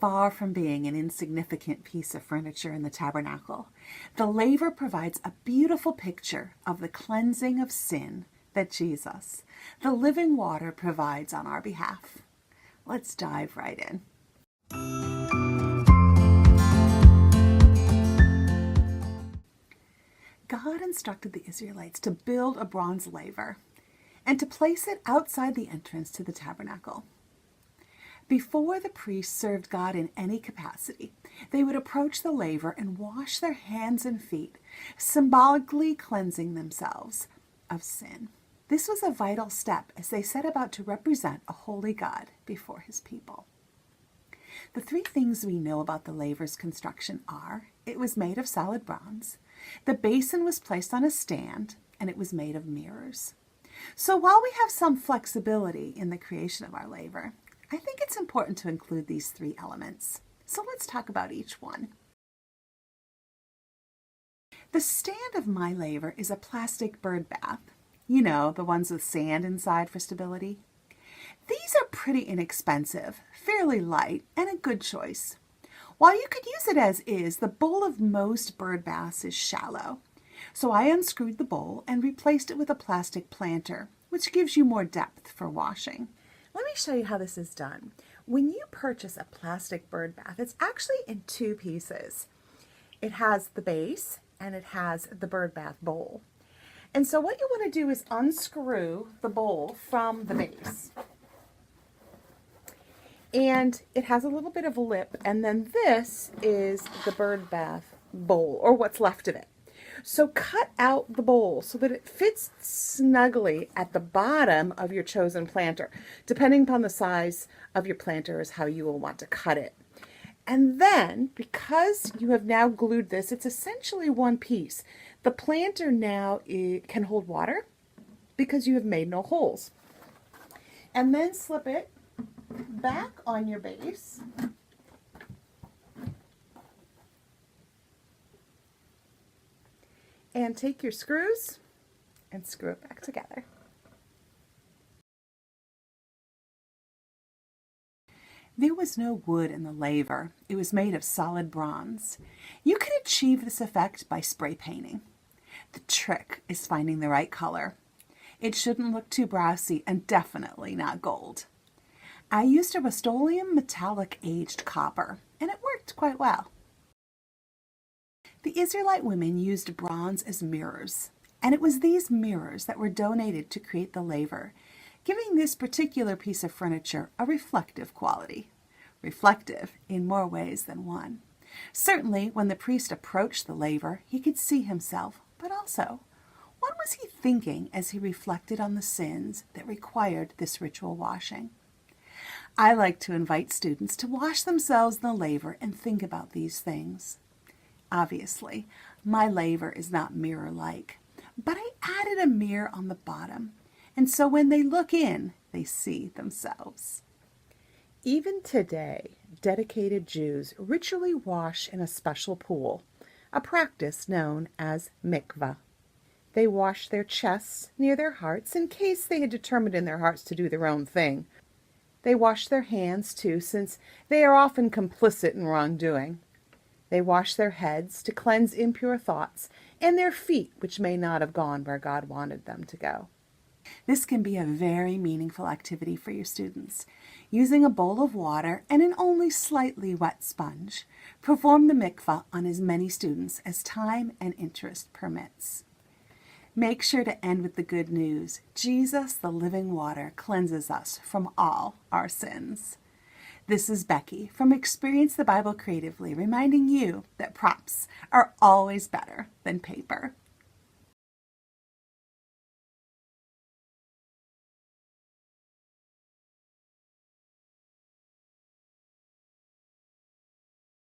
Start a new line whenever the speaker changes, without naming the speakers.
far from being an insignificant piece of furniture in the tabernacle. The laver provides a beautiful picture of the cleansing of sin that Jesus, the living water, provides on our behalf. Let's dive right in. God instructed the Israelites to build a bronze laver and to place it outside the entrance to the tabernacle. Before the priests served God in any capacity, they would approach the laver and wash their hands and feet, symbolically cleansing themselves of sin. This was a vital step as they set about to represent a holy God before his people. The three things we know about the laver's construction are: it was made of solid bronze, the basin was placed on a stand, and it was made of mirrors. So while we have some flexibility in the creation of our laver, I think it's important to include these three elements. So let's talk about each one. The stand of my laver is a plastic Birdbath. You know, the ones with sand inside for stability. These are pretty inexpensive, fairly light, and a good choice. While you could use it as is, the bowl of most Birdbaths is shallow. So I unscrewed the bowl and replaced it with a plastic planter, which gives you more depth for washing. Let me show you how this is done. When you purchase a plastic Birdbath, it's actually in two pieces. It has the base and it has the Birdbath bowl. And so what you want to do is unscrew the bowl from the base. And it has a little bit of a lip, and then this is the Birdbath bowl, or what's left of it. So cut out the bowl so that it fits snugly at the bottom of your chosen planter. Depending upon the size of your planter is how you will want to cut it. And then, because you have now glued this, it's essentially one piece. The planter now can hold water because you have made no holes. And then slip it back on your base. And take your screws and screw it back together. There was no wood in the laver. It was made of solid bronze. You can achieve this effect by spray painting. The trick is finding the right color. It shouldn't look too brassy and definitely not gold. I used a Rust-Oleum metallic aged copper, and it worked quite well. The Israelite women used bronze as mirrors, and it was these mirrors that were donated to create the laver, giving this particular piece of furniture a reflective quality. Reflective in more ways than one. Certainly, when the priest approached the laver, he could see himself, but also, what was he thinking as he reflected on the sins that required this ritual washing? I like to invite students to wash themselves in the laver and think about these things. Obviously, my laver is not mirror-like, but I added a mirror on the bottom, and so when they look in, they see themselves. Even today, dedicated Jews ritually wash in a special pool, a practice known as Mikvah. They wash their chests near their hearts in case they had determined in their hearts to do their own thing. They wash their hands too, since they are often complicit in wrongdoing. They wash their heads to cleanse impure thoughts, and their feet, which may not have gone where God wanted them to go. This can be a very meaningful activity for your students. Using a bowl of water and an only slightly wet sponge, perform the mikvah on as many students as time and interest permits. Make sure to end with the good news. Jesus, the living water, cleanses us from all our sins. This is Becky from Experience the Bible Creatively, reminding you that props are always better than paper.